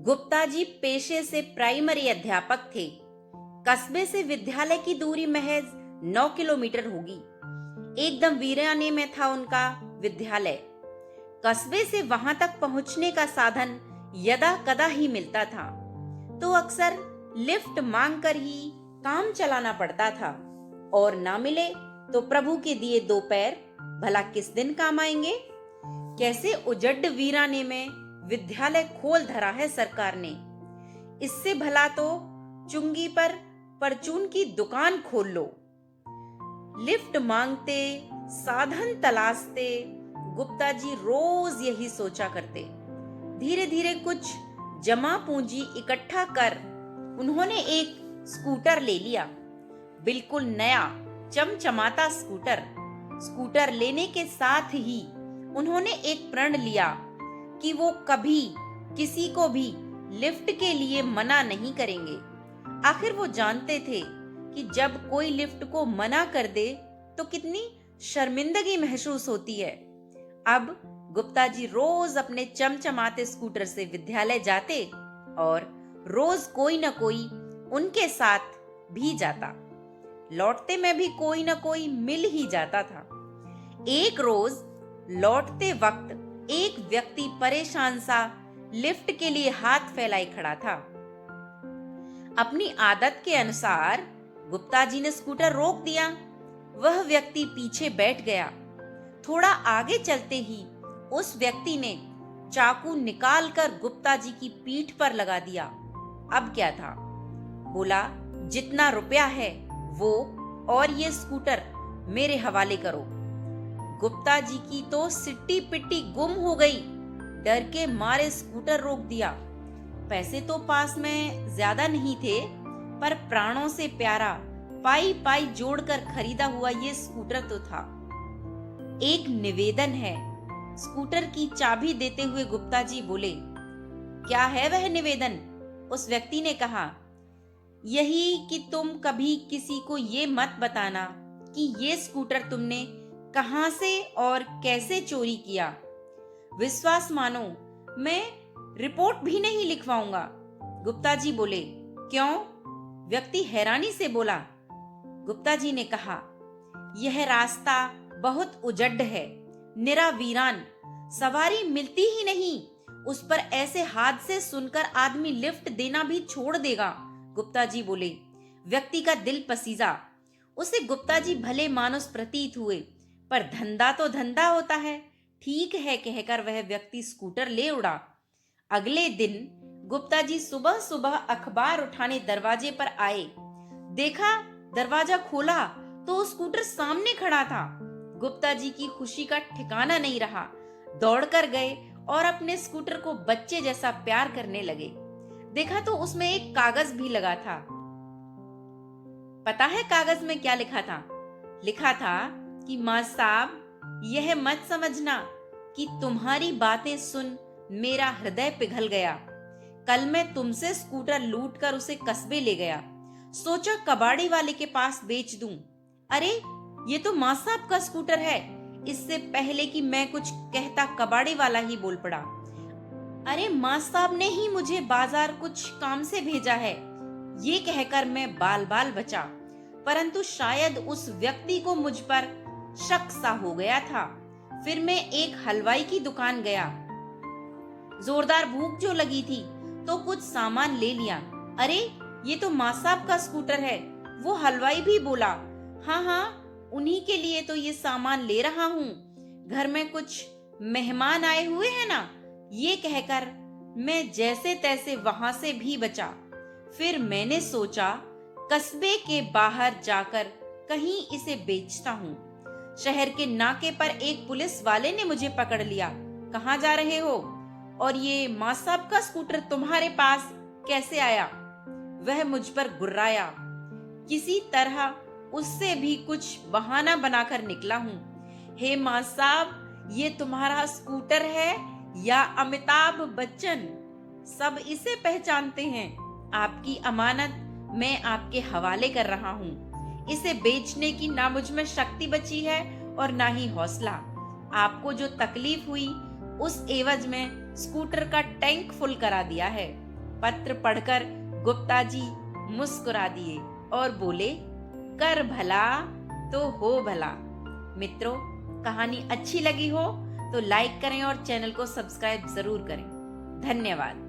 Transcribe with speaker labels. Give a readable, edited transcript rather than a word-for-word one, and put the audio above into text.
Speaker 1: गुप्ता जी पेशे से प्राइमरी अध्यापक थे। कस्बे से विद्यालय की दूरी महज 9 किलोमीटर होगी। एकदम वीराने में था उनका विद्यालय। कस्बे से वहां तक पहुंचने का साधन यदा कदा ही मिलता था, तो अक्सर लिफ्ट मांगकर ही काम चलाना पड़ता था। और ना मिले तो प्रभु के दिए 2 पैर भला किस दिन काम आएंगे। कैसे उजड्ड वीराने में विद्यालय खोल धरा है सरकार ने। इससे भला तो चुंगी पर परचून की दुकान खोल लो। लिफ्ट मांगते, साधन तलाशते गुप्ता जी रोज यही सोचा करते। धीरे धीरे कुछ जमा पूंजी इकट्ठा कर उन्होंने एक स्कूटर ले लिया। बिल्कुल नया चमचमाता स्कूटर। स्कूटर लेने के साथ ही उन्होंने एक प्रण लिया कि वो कभी किसी को भी लिफ्ट के लिए मना नहीं करेंगे। आखिर वो जानते थे कि जब कोई लिफ्ट को मना कर दे तो कितनी शर्मिंदगी महसूस होती है। अब गुप्ता जी रोज अपने चमचमाते स्कूटर से विद्यालय जाते और रोज कोई न कोई उनके साथ भी जाता। लौटते में भी कोई न कोई मिल ही जाता था। एक रोज लौटते वक्त एक व्यक्ति परेशान सा लिफ्ट के लिए हाथ फैलाए खड़ा था। अपनी आदत के अनुसार गुप्ता जी ने स्कूटर रोक दिया। वह व्यक्ति पीछे बैठ गया। थोड़ा आगे चलते ही उस व्यक्ति ने चाकू निकालकर गुप्ता जी की पीठ पर लगा दिया। अब क्या था? बोला, जितना रुपया है वो और ये स्कूटर मेरे हवाले करो। गुप्ता जी की तो सिट्टी पिट्टी गुम हो गई। डर के मारे स्कूटर रोक दिया। पैसे तो पास में ज्यादा नहीं थे, पर प्राणों से प्यारा पाई पाई जोड़कर खरीदा हुआ ये स्कूटर तो था। एक निवेदन है। स्कूटर की चाबी देते हुए गुप्ता जी बोले। क्या है वह निवेदन? उस व्यक्ति ने कहा, यही कि तुम कभी किसी को ये मत बताना कि ये स्कूटर तुमने कहां से और कैसे चोरी किया। विश्वास मानो, मैं रिपोर्ट भी नहीं लिखवाऊंगा। गुप्ता जी बोले। क्यों? व्यक्ति हैरानी से बोला। गुप्ता जी ने कहा, यह रास्ता बहुत उजड्ड है, निरा वीरान, सवारी मिलती ही नहीं। उस पर ऐसे हादसे सुनकर आदमी लिफ्ट देना भी छोड़ देगा। गुप्ता जी बोले। व्यक्ति का दिल पसीजा। उसे गुप्ता जी भले मानुस प्रतीत हुए, पर धंधा तो धंधा होता है। ठीक है कहकर वह व्यक्ति स्कूटर ले उड़ा। अगले दिन गुप्ता जी सुबह सुबह अखबार उठाने दरवाजे पर आए। देखा, दरवाजा खोला तो स्कूटर सामने खड़ा था। गुप्ता जी की खुशी का ठिकाना नहीं रहा। दौड़कर गए और अपने स्कूटर को बच्चे जैसा प्यार करने लगे। देखा तो उसमें एक कागज भी लगा था। पता है कागज में क्या लिखा था? लिखा था कि मां साहब, यह मत समझना कि तुम्हारी बातें सुन मेरा हृदय पिघल गया। कल मैं तुमसे स्कूटर लूटकर उसे कस्बे ले गया। सोचा कबाड़ी वाले के पास बेच दूं। अरे, ये तो मां साहब का स्कूटर है। इससे पहले कि मैं कुछ कहता कबाड़ी वाला ही बोल पड़ा। अरे, मां साहब ने ही मुझे बाजार कुछ काम से भेजा है। ये कहकर मैं बाल बाल बचा, परंतु शायद उस व्यक्ति को मुझ पर शक सा हो गया था। फिर मैं एक हलवाई की दुकान गया। जोरदार भूख जो लगी थी तो कुछ सामान ले लिया। अरे, ये तो मां साहब का स्कूटर है। वो हलवाई भी बोला, हाँ हाँ, उन्हीं के लिए तो ये सामान ले रहा हूँ। घर में कुछ मेहमान आए हुए हैं ना। ये कहकर मैं जैसे तैसे वहां से भी बचा। फिर मैंने सोचा कस्बे के बाहर जाकर कहीं इसे बेचता हूँ। शहर के नाके पर एक पुलिस वाले ने मुझे पकड़ लिया। कहाँ जा रहे हो? और ये मां साहब का स्कूटर तुम्हारे पास कैसे आया? वह मुझ पर गुर्राया। किसी तरह उससे भी कुछ बहाना बनाकर निकला हूँ। हे मां साहब, ये तुम्हारा स्कूटर है या अमिताभ बच्चन? सब इसे पहचानते हैं। आपकी अमानत मैं आपके हवाले कर रहा हूँ। इसे बेचने की ना मुझ में शक्ति बची है और ना ही हौसला। आपको जो तकलीफ हुई उस एवज में स्कूटर का टैंक फुल करा दिया है। पत्र पढ़कर गुप्ता जी मुस्कुरा दिए और बोले, कर भला तो हो भला। मित्रों, कहानी अच्छी लगी हो तो लाइक करें और चैनल को सब्सक्राइब जरूर करें। धन्यवाद।